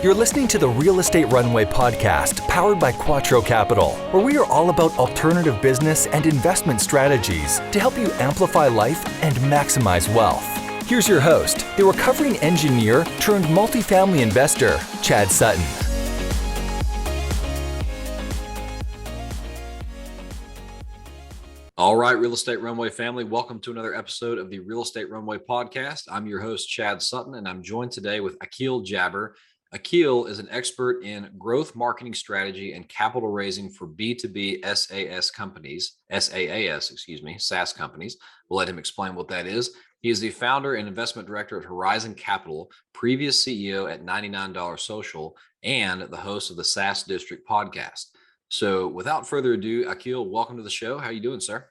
You're listening to the Real Estate Runway podcast, powered by Quattro Capital, where we are all about alternative business and investment strategies to help you amplify life and maximize wealth. Here's your host, the recovering engineer turned multifamily investor, Chad Sutton. All right, Real Estate Runway family, welcome to another episode of the Real Estate Runway podcast. I'm your host, Chad Sutton, and I'm joined today with Akeel Jabber. Akeel is an expert in growth marketing strategy and capital raising for B2B SaaS companies, SaaS companies. We'll let him explain what that is. He is the founder and investment director at HoriZen Capital, previous CEO at $99 Social, and the host of the SaaS District Podcast. So without further ado, Akeel, welcome to the show. How are you doing, sir?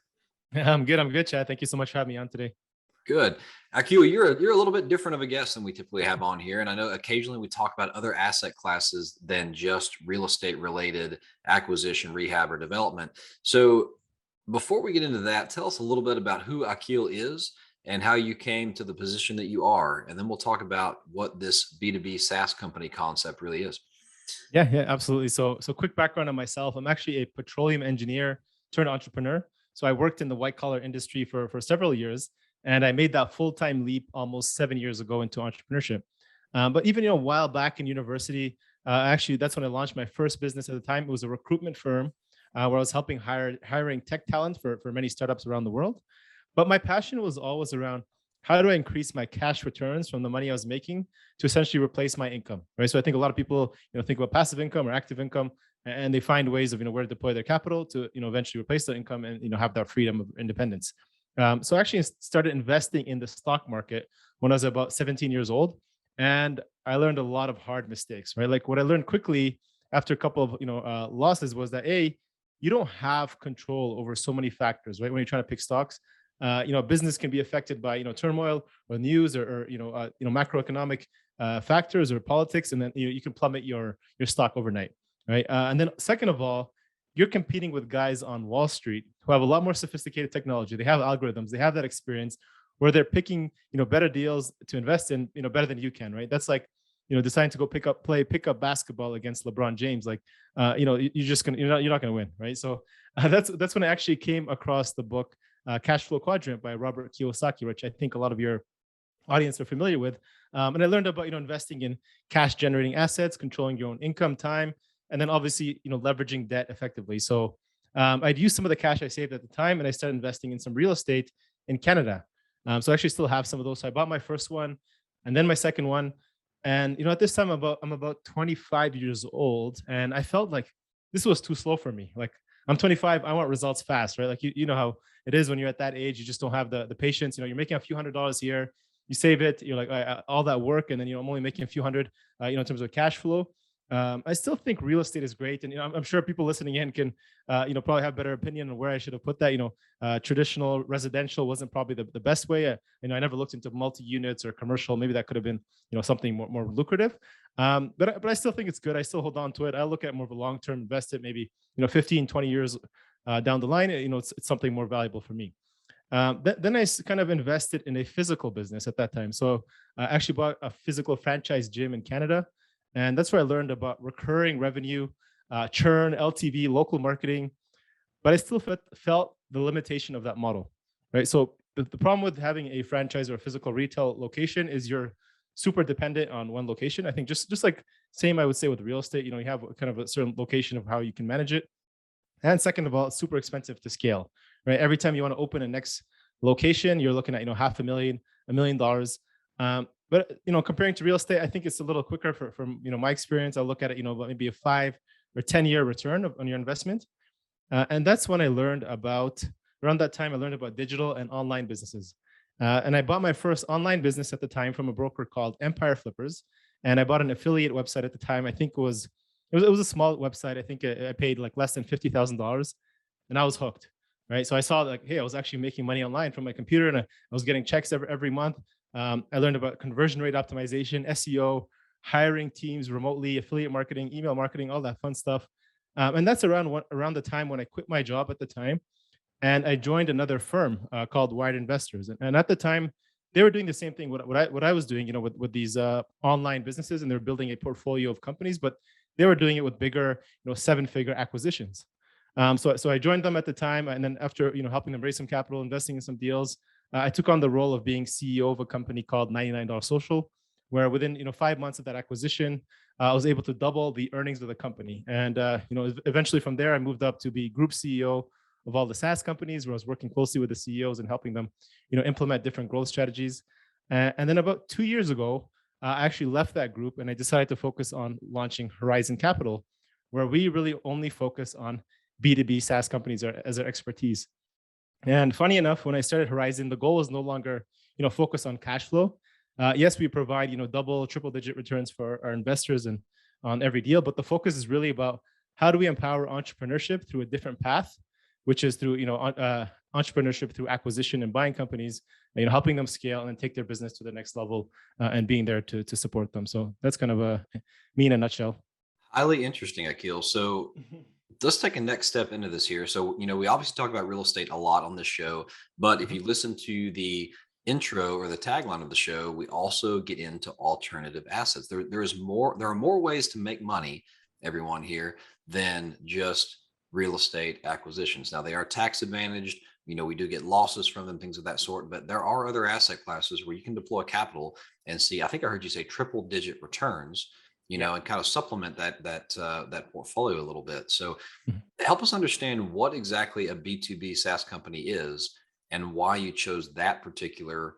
I'm good, Chad. Thank you so much for having me on today. Good. Akeel, you're a little bit different of a guest than we typically have on here. And I know occasionally we talk about other asset classes than just real estate related acquisition, rehab, or development. So before we get into that, tell us a little bit about who Akeel is and how you came to the position that you are. And then we'll talk about what this B2B SaaS company concept really is. Yeah, absolutely. So quick background on myself. I'm actually a petroleum engineer turned entrepreneur. So I worked in the white collar industry for several years. And I made that full-time leap almost 7 years ago into entrepreneurship. But even a while back in university, actually, that's when I launched my first business at the time. It was a recruitment firm where I was helping hiring tech talent for many startups around the world. But my passion was always around how do I increase my cash returns from the money I was making to essentially replace my income, right? So I think a lot of people, think about passive income or active income, and they find ways of, where to deploy their capital to, eventually replace their income and, have that freedom of independence. So I actually started investing in the stock market when I was about 17 years old. And I learned a lot of hard mistakes, right? Like what I learned quickly after a couple of, losses was that, you don't have control over so many factors, right? When you're trying to pick stocks, business can be affected by, turmoil or news or macroeconomic factors or politics. And then, you can plummet your stock overnight, right? And then second of all, you're competing with guys on Wall Street who have a lot more sophisticated technology. They have algorithms, they have that experience where they're picking, better deals to invest in, better than you can, right? That's like, deciding to go pick up basketball against LeBron James. Like, you're not gonna win, right? So that's when I actually came across the book Cash Flow Quadrant by Robert Kiyosaki, which I think a lot of your audience are familiar with. And I learned about, investing in cash generating assets, controlling your own income, time, and then obviously, leveraging debt effectively. So I'd used some of the cash I saved at the time, and I started investing in some real estate in Canada. So I actually still have some of those. So I bought my first one and then my second one. And, at this time, I'm about 25 years old. And I felt like this was too slow for me. Like I'm 25, I want results fast, right? Like, you know how it is when you're at that age, you just don't have the patience. You're making a few $100s here, you save it, you're like all that work. And then, I'm only making a few hundred, in terms of cash flow. I still think real estate is great. And, I'm sure people listening in can, probably have better opinion on where I should have put that. Traditional residential wasn't probably the best way. I never looked into multi-units or commercial. Maybe that could have been, something more lucrative. But I still think it's good. I still hold on to it. I look at more of a long-term invested, maybe, 15, 20 years down the line, it's something more valuable for me. Then I kind of invested in a physical business at that time. So I actually bought a physical franchise gym in Canada. And that's where I learned about recurring revenue, churn, LTV, local marketing. But I still felt the limitation of that model, right? So the problem with having a franchise or a physical retail location is you're super dependent on one location. I think just like same, I would say with real estate, you have kind of a certain location of how you can manage it. And second of all, it's super expensive to scale, right? Every time you want to open a next location, you're looking at, $500,000, $1 million. But, comparing to real estate, I think it's a little quicker from my experience. I'll look at it, maybe a 5 or 10-year return on your investment. And that's when I learned around that time, I learned about digital and online businesses. And I bought my first online business at the time from a broker called Empire Flippers. And I bought an affiliate website at the time. I think it was a small website. I think I paid like less than $50,000 and I was hooked, right? So I saw like, hey, I was actually making money online from my computer and I was getting checks every month. I learned about conversion rate optimization, SEO, hiring teams remotely, affiliate marketing, email marketing, all that fun stuff. And that's around the time when I quit my job at the time. And I joined another firm called Wired Investors. And at the time, they were doing the same thing what I was doing, with these online businesses, and they're building a portfolio of companies, but they were doing it with bigger, 7-figure acquisitions. So I joined them at the time, and then after helping them raise some capital, investing in some deals, I took on the role of being CEO of a company called $99 Social, where within 5 months of that acquisition, I was able to double the earnings of the company. And eventually from there, I moved up to be group CEO of all the SaaS companies, where I was working closely with the CEOs and helping them, implement different growth strategies. And then about 2 years ago, I actually left that group and I decided to focus on launching HoriZen Capital, where we really only focus on B2B SaaS companies as our expertise. And funny enough, when I started HoriZen, the goal was no longer, focus on cash flow. Yes, we provide, double, triple digit returns for our investors and on every deal, but the focus is really about how do we empower entrepreneurship through a different path, which is through, entrepreneurship through acquisition and buying companies, helping them scale and take their business to the next level, and being there to support them. So that's kind of me in a nutshell. Highly interesting, Akeel. So let's take a next step into this here. So, we obviously talk about real estate a lot on this show, but if you listen to the intro or the tagline of the show, we also get into alternative assets. There are more ways to make money, everyone here, than just real estate acquisitions. Now, they are tax advantaged. We do get losses from them, things of that sort, but there are other asset classes where you can deploy capital and see, I think I heard you say triple digit returns, and kind of supplement that portfolio a little bit. So help us understand what exactly a B2B SaaS company is and why you chose that particular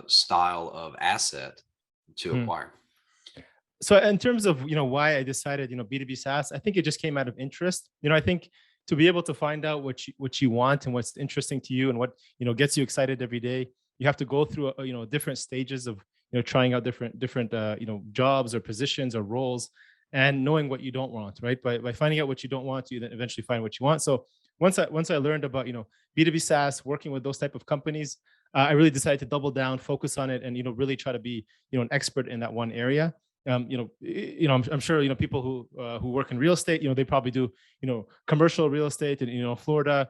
style of asset to acquire. So in terms of, why I decided, B2B SaaS, I think it just came out of interest. I think to be able to find out what you want and what's interesting to you and what, gets you excited every day, you have to go through, different stages of, trying out different jobs or positions or roles, and knowing what you don't want, right? By finding out what you don't want, you then eventually find what you want. So once I learned about, B2B SaaS, working with those type of companies, I really decided to double down, focus on it, and, really try to be, an expert in that one area. I'm sure, people who work in real estate, they probably do, commercial real estate in, Florida,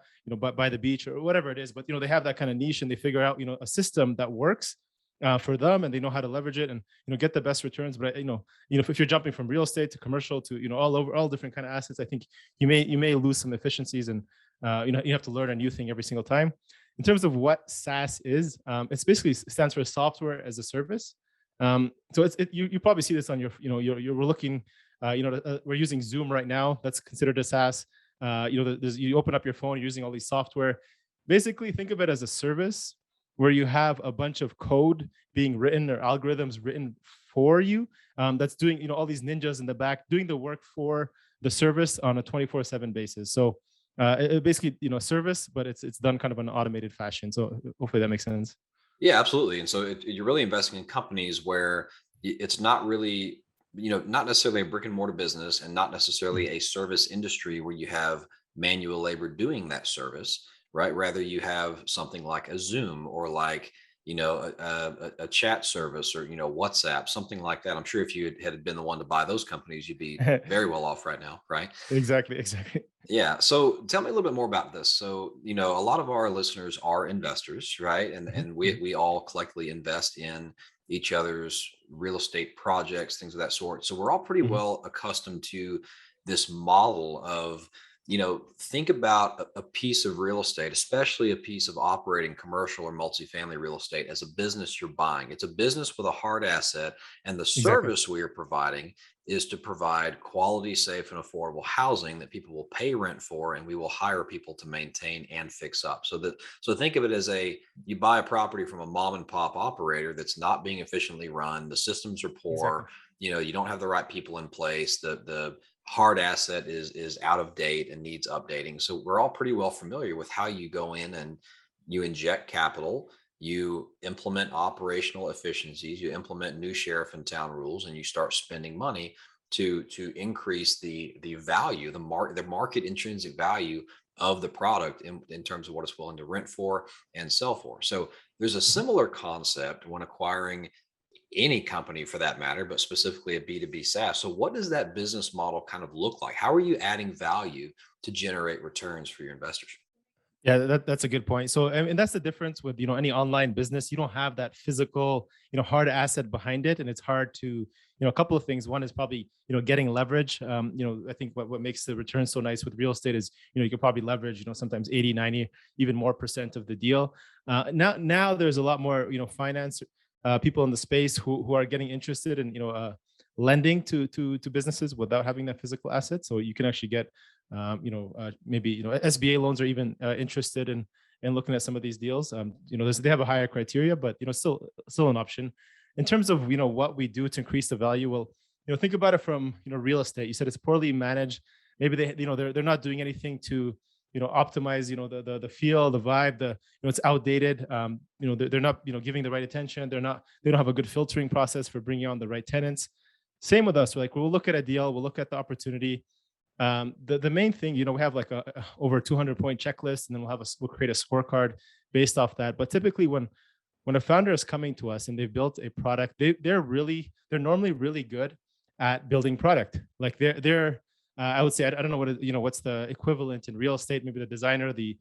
by the beach or whatever it is, but, they have that kind of niche and they figure out, a system that works for them, and they know how to leverage it and, get the best returns. But, if you're jumping from real estate to commercial to, all different kind of assets, I think you may lose some efficiencies, and, you have to learn a new thing every single time. In terms of what SaaS is, it's basically stands for software as a service. So you probably see this on your, we're looking, we're using Zoom right now. That's considered a SaaS. You open up your phone, you're using all these software. Basically, think of it as a service where you have a bunch of code being written or algorithms written for you. That's doing, all these ninjas in the back doing the work for the service on a 24/7 basis. So it basically, service, but it's done kind of in an automated fashion. So hopefully that makes sense. Yeah, absolutely. And so you're really investing in companies where it's not really, not necessarily a brick and mortar business and not necessarily a service industry where you have manual labor doing that service, right? Rather, you have something like a Zoom or like, a chat service or, WhatsApp, something like that. I'm sure if you had been the one to buy those companies, you'd be very well off right now, right? Exactly. Yeah. So tell me a little bit more about this. So, a lot of our listeners are investors, right? And we all collectively invest in each other's real estate projects, things of that sort. So we're all pretty well accustomed to this model of, think about a piece of real estate, especially a piece of operating commercial or multifamily real estate, as a business you're buying. It's a business with a hard asset, and the service we are providing is to provide quality, safe, and affordable housing that people will pay rent for, and we will hire people to maintain and fix up. So think of it as you buy a property from a mom and pop operator that's not being efficiently run. The systems are poor. Exactly. You don't have the right people in place. The hard asset is out of date and needs updating. So we're all pretty well familiar with how you go in and you inject capital, you implement operational efficiencies, you implement new sheriff in town rules, and you start spending money to increase the value, the market intrinsic value of the product in terms of what it's willing to rent for and sell for. So there's a similar concept when acquiring any company for that matter, but specifically a B2B SaaS. So what does that business model kind of look like? How are you adding value to generate returns for your investors? Yeah, that's a good point. So, and that's the difference with, any online business. You don't have that physical, hard asset behind it, and it's hard to, a couple of things. One is probably, getting leverage. I think what makes the return so nice with real estate is, you can probably leverage, sometimes 80, 90, even more percent of the deal. Now there's a lot more, finance people in the space who are getting interested in, lending to businesses without having that physical asset. So you can actually get maybe SBA loans are even interested in looking at some of these deals. They have a higher criteria, but still an option. In terms of what we do to increase the value, well, think about it from real estate. You said it's poorly managed. Maybe they're not doing anything to optimize the feel, the vibe, it's outdated. They're not giving the right attention. They don't have a good filtering process for bringing on the right tenants. Same with us. We'll look at a deal, we'll look at the opportunity. The main thing, we have like a over 200-point checklist, and then we'll create a scorecard based off that. But typically, when a founder is coming to us and they've built a product, they're normally really good at building product. Like I would say, I don't know what's the equivalent in real estate. Maybe the designer, the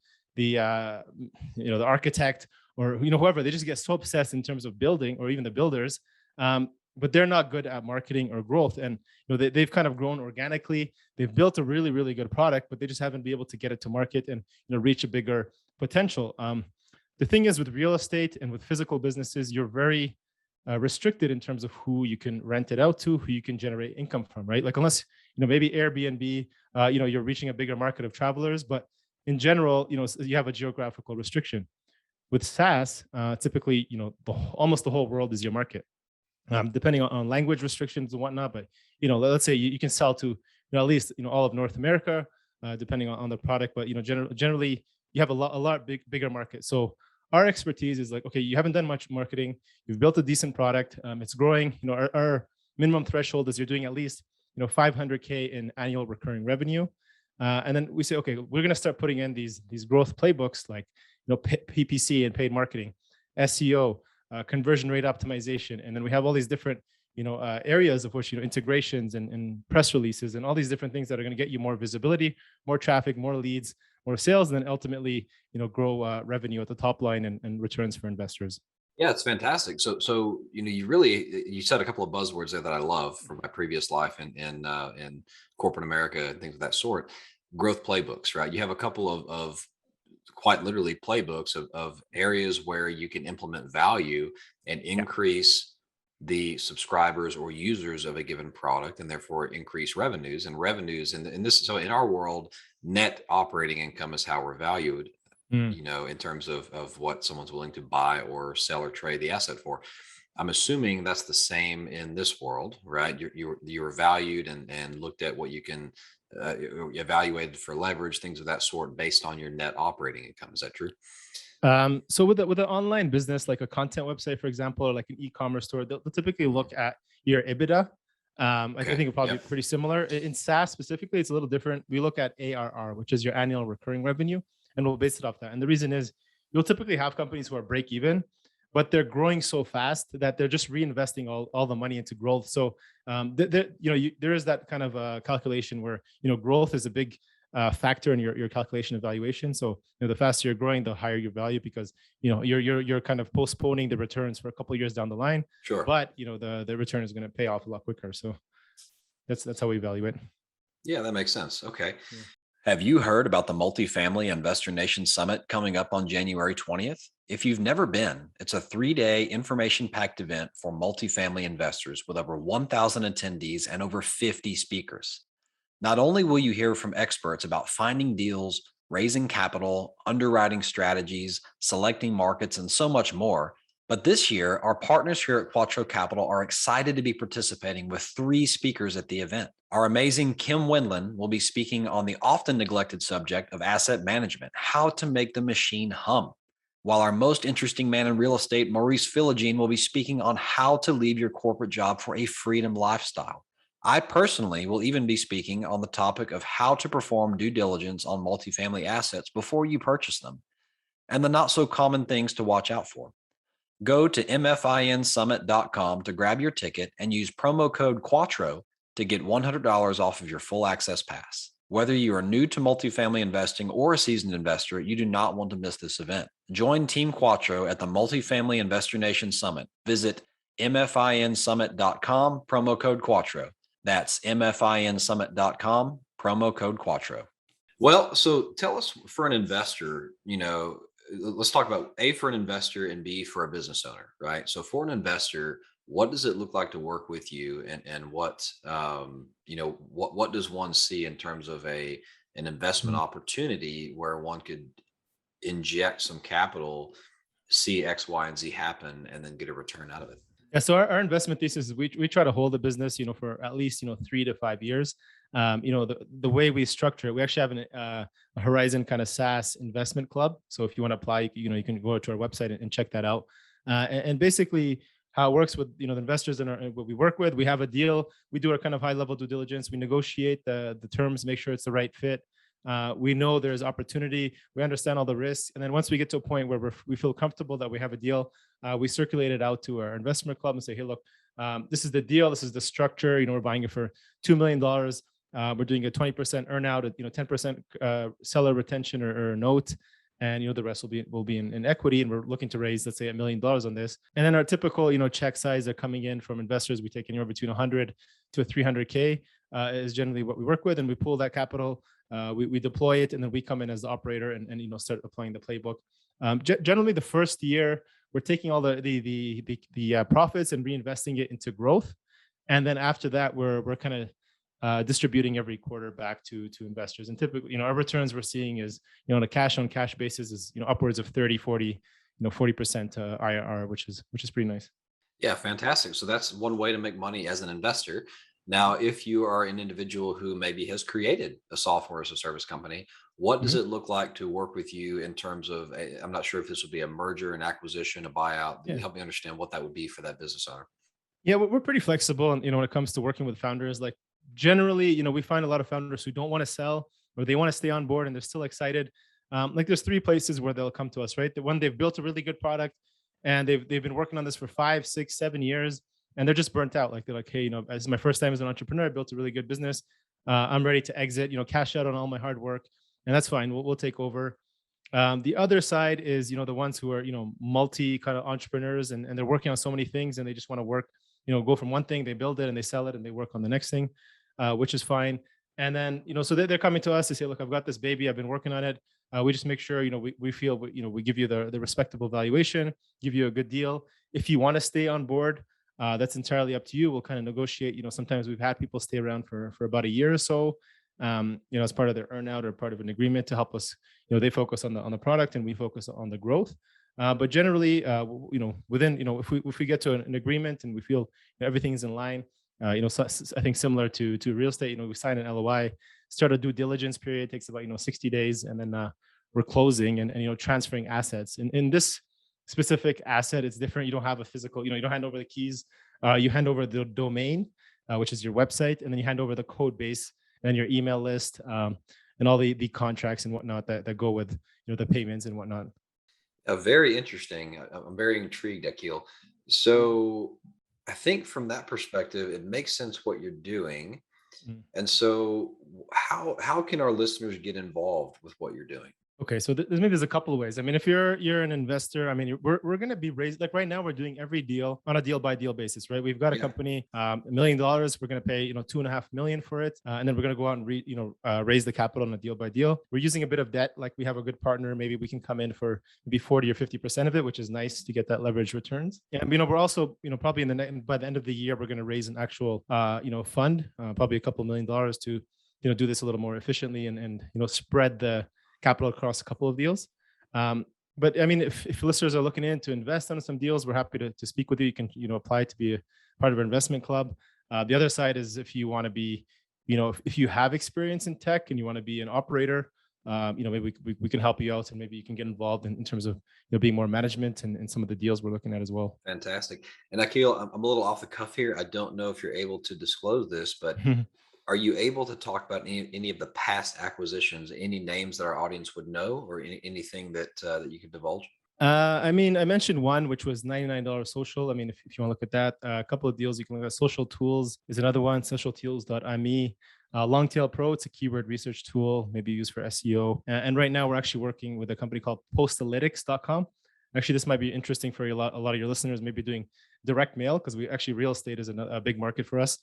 architect, or whoever. They just get so obsessed in terms of building, or even the builders. But they're not good at marketing or growth. And they've kind of grown organically. They've built a really, really good product, but they just haven't been able to get it to market and reach a bigger potential. The thing is, with real estate and with physical businesses, you're very restricted in terms of who you can rent it out to, who you can generate income from, right? Like unless maybe Airbnb, you're reaching a bigger market of travelers, but in general, you have a geographical restriction. With SaaS, typically, almost the whole world is your market. Depending on language restrictions and whatnot, but let's say you can sell to at least all of North America, depending on the product. But generally you have a lot bigger market. So our expertise is like, okay, you haven't done much marketing, you've built a decent product, it's growing. Our minimum threshold is you're doing at least $500K in annual recurring revenue, and then we say, okay, we're going to start putting in these growth playbooks like PPC and paid marketing, SEO. Conversion rate optimization, and then we have all these different areas of which integrations and press releases and all these different things that are going to get you more visibility, more traffic, more leads, more sales, and then ultimately grow revenue at the top line and returns for investors. Yeah, it's fantastic. So you said a couple of buzzwords there that I love from my previous life in corporate America and things of that sort. Growth playbooks, right? You have a couple of quite literally playbooks of areas where you can implement value and increase the subscribers or users of a given product, and therefore increase revenues. So in our world, net operating income is how we're valued, in terms of what someone's willing to buy or sell or trade the asset for. I'm assuming that's the same in this world, right? You're valued and looked at what you can evaluated for leverage, things of that sort, based on your net operating income. Is that true? So with an online business, like a content website, for example, or like an e-commerce store, they'll typically look at your EBITDA. I think it's probably pretty similar. In SaaS specifically, it's a little different. We look at ARR, which is your annual recurring revenue, and we'll base it off that. And the reason is you'll typically have companies who are break even, but they're growing so fast that they're just reinvesting all the money into growth. So there is that kind of calculation where growth is a big factor in your calculation evaluation. So the faster you're growing, the higher your value, because you're kind of postponing the returns for a couple of years down the line. Sure. But the return is going to pay off a lot quicker. So that's how we evaluate. Yeah, that makes sense. Okay. Yeah. Have you heard about the Multifamily Investor Nation Summit coming up on January 20th? If you've never been, it's a 3-day information-packed event for multifamily investors with over 1,000 attendees and over 50 speakers. Not only will you hear from experts about finding deals, raising capital, underwriting strategies, selecting markets, and so much more, but this year, our partners here at Quattro Capital are excited to be participating with 3 speakers at the event. Our amazing Kim Wendland will be speaking on the often neglected subject of asset management, how to make the machine hum. While our most interesting man in real estate, Maurice Philogene, will be speaking on how to leave your corporate job for a freedom lifestyle. I personally will even be speaking on the topic of how to perform due diligence on multifamily assets before you purchase them, and the not so common things to watch out for. Go to mfinsummit.com to grab your ticket and use promo code Quattro to get $100 off of your full access pass. Whether you are new to multifamily investing or a seasoned investor, you do not want to miss this event. Join Team Quattro at the Multifamily Investor Nation Summit. Visit mfinsummit.com, promo code Quattro. That's mfinsummit.com, promo code Quattro. Well, so tell us, for an investor, let's talk about A, for an investor, and B, for a business owner, right? So for an investor, what does it look like to work with you, and what does one see in terms of an investment opportunity where one could inject some capital, see X, Y, and Z happen, and then get a return out of it? Yeah, so our investment thesis is we try to hold the business, for at least 3 to 5 years. The way we structure it, we actually have a HoriZen kind of SaaS investment club. So if you want to apply, you can go to our website and check that out. And basically, how it works with the investors and what we work with, we have a deal, we do our kind of high level due diligence, we negotiate the terms, make sure it's the right fit. We know there's opportunity, we understand all the risks, and then once we get to a point where we feel comfortable that we have a deal, we circulate it out to our investment club and say, hey, look, this is the deal, this is the structure. We're buying it for $2 million. We're doing a 20% earnout, 10% seller retention or note, and the rest will be in equity, and we're looking to raise, let's say, $1 million on this. And then our typical check size are coming in from investors. We take anywhere between 100 to 300K is generally what we work with, and we pull that capital. We deploy it, and then we come in as the operator and start applying the playbook. Generally, the first year we're taking all the profits and reinvesting it into growth, and then after that we're kind of distributing every quarter back to investors. And typically, our returns we're seeing is on a cash on cash basis is upwards of 30, 40, 40% IRR, which is pretty nice. Yeah, fantastic. So that's one way to make money as an investor. Now, if you are an individual who maybe has created a software as a service company, what does it look like to work with you in terms of, I'm not sure if this would be a merger, an acquisition, a buyout. Yeah. Help me understand what that would be for that business owner. Yeah, we're pretty flexible. And, when it comes to working with founders, like generally, we find a lot of founders who don't want to sell, or they want to stay on board and they're still excited. Like there's 3 places where they'll come to us, right? The one, they've built a really good product and they've been working on this for 5, 6, 7 years. And they're just burnt out. Like they're like, hey, this is my first time as an entrepreneur. I built a really good business. I'm ready to exit, cash out on all my hard work. And that's fine. We'll take over. The other side is, the ones who are, multi kind of entrepreneurs and they're working on so many things and they just want to work, go from one thing, they build it and they sell it and they work on the next thing, which is fine. And then, so they're coming to us to say, look, I've got this baby, I've been working on it. We just make sure, we feel, we give you the respectable valuation, give you a good deal. If you want to stay on board, that's entirely up to you. We'll kind of negotiate. Sometimes we've had people stay around for about a year or so, as part of their earnout or part of an agreement to help us. They focus on the product and we focus on the growth. But generally, within, if we get to an agreement and we feel everything's in line, so I think similar to real estate, we sign an LOI, start a due diligence period, takes about 60 days, and then we're closing and transferring assets. In this specific asset, it's different. You don't have a physical, you don't hand over the keys. You hand over the domain, which is your website, and then you hand over the code base and your email list, and all the contracts and whatnot that go with the payments and whatnot. Very interesting. I'm very intrigued, Akeel. So I think from that perspective, it makes sense what you're doing. And so how can our listeners get involved with what you're doing? Okay, so there's a couple of ways. I mean, if you're an investor, I mean, we're going to be raised, like right now we're doing every deal on a deal by deal basis, right? We've got a company, $1 million. We're going to pay, $2.5 million for it. And then we're going to go out and raise the capital on a deal by deal. We're using a bit of debt. Like we have a good partner. Maybe we can come in for maybe 40 or 50% of it, which is nice to get that leverage returns. And, we're also, probably by the end of the year, we're going to raise an actual, fund, probably a couple $1 million to, do this a little more efficiently and spread the capital across a couple of deals. But I mean, if listeners are looking in to invest on some deals, we're happy to speak with you. You can, apply to be a part of our investment club. The other side is if you want to be, if you have experience in tech and you want to be an operator, maybe we can help you out and maybe you can get involved in terms of, being more management and some of the deals we're looking at as well. Fantastic. And Akeel, I'm a little off the cuff here. I don't know if you're able to disclose this, but are you able to talk about any of the past acquisitions, any names that our audience would know, or anything that you could divulge? I mean, I mentioned one, which was $99 Social. I mean, if you want to look at that, a couple of deals you can look at. Social Tools is another one, socialtools.me. Longtail Pro, it's a keyword research tool, maybe used for SEO. And right now we're actually working with a company called postalytics.com. Actually, this might be interesting for a lot of your listeners, maybe doing direct mail, because real estate is a big market for us.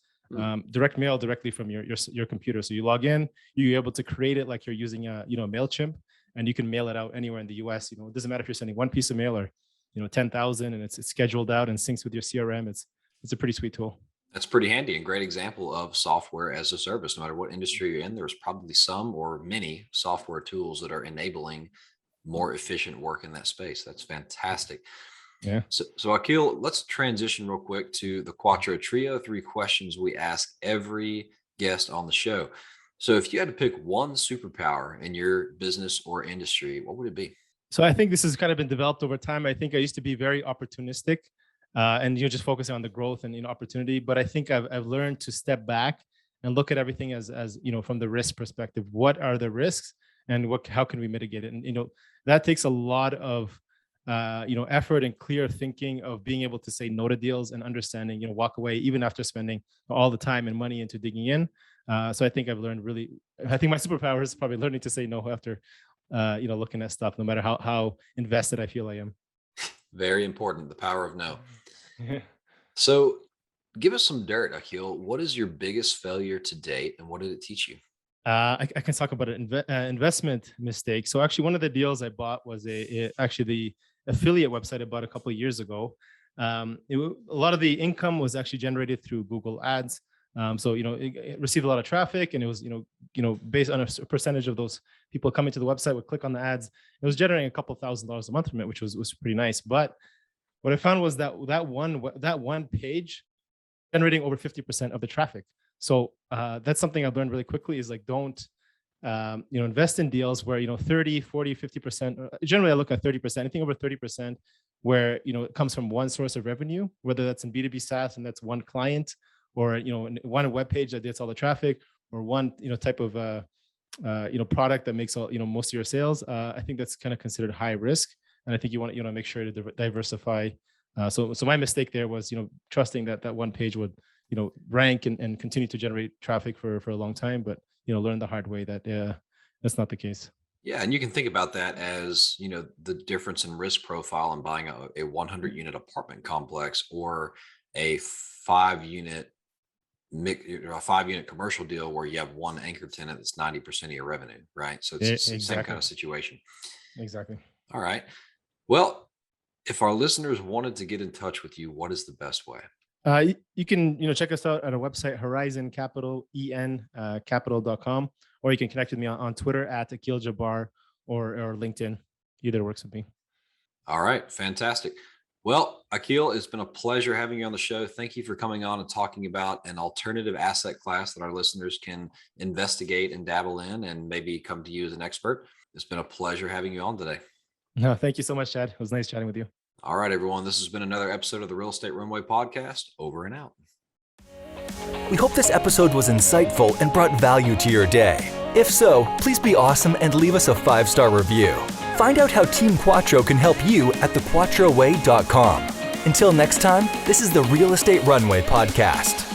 Direct mail directly from your computer. So you log in, you're able to create it like you're using MailChimp, and you can mail it out anywhere in the US. It doesn't matter if you're sending one piece of mail or 10,000, and it's scheduled out and syncs with your CRM. It's a pretty sweet tool. That's pretty handy and great example of software as a service. No matter what industry you're in, there's probably some or many software tools that are enabling more efficient work in that space. That's fantastic. Yeah. So Akeel, let's transition real quick to the Quattro Trio, 3 questions we ask every guest on the show. So if you had to pick one superpower in your business or industry, what would it be? So I think this has kind of been developed over time. I think I used to be very opportunistic. And just focusing on the growth and opportunity. But I think I've learned to step back and look at everything as from the risk perspective. What are the risks, and how can we mitigate it? And that takes a lot of effort and clear thinking of being able to say no to deals and understanding, walk away even after spending all the time and money into digging in. So I think I've learned I think my superpower is probably learning to say no after looking at stuff, no matter how invested I feel I am. Very important, the power of no. So give us some dirt, Akeel. What is your biggest failure to date, and what did it teach you? I can talk about an investment mistake. So actually, one of the deals I bought was actually the affiliate website I bought a couple of years ago. A lot of the income was actually generated through Google Ads. So it received a lot of traffic, and it was based on a percentage of those people coming to the website would click on the ads. It was generating a couple $1,000s a month from it, which was pretty nice. But what I found was that one page generating over 50% of the traffic. So that's something I've learned really quickly is like, don't invest in deals where 30, 40, 50%. Generally, I look at 30%. Anything over 30%, where it comes from one source of revenue, whether that's in B2B SaaS and that's one client, or one web page that gets all the traffic, or one type of product that makes all most of your sales. I think that's kind of considered high risk, and I think you want to make sure to diversify. So my mistake there was trusting that one page would rank and continue to generate traffic for a long time, but learn the hard way that that's not the case. Yeah, and you can think about that as the difference in risk profile in buying a 100 unit apartment complex or a 5-unit commercial deal where you have one anchor tenant that's 90% of your revenue, right? So it's the same kind of situation. Exactly. All right. Well, if our listeners wanted to get in touch with you, what is the best way? You can check us out at our website, HoriZen Capital, capital.com, or you can connect with me on Twitter at Akeel Jabber or LinkedIn. Either works with me. All right. Fantastic. Well, Akeel, it's been a pleasure having you on the show. Thank you for coming on and talking about an alternative asset class that our listeners can investigate and dabble in and maybe come to you as an expert. It's been a pleasure having you on today. No, thank you so much, Chad. It was nice chatting with you. All right, everyone. This has been another episode of the Real Estate Runway Podcast. Over and out. We hope this episode was insightful and brought value to your day. If so, please be awesome and leave us a 5-star review. Find out how Team Quattro can help you at thequattroway.com. Until next time, this is the Real Estate Runway Podcast.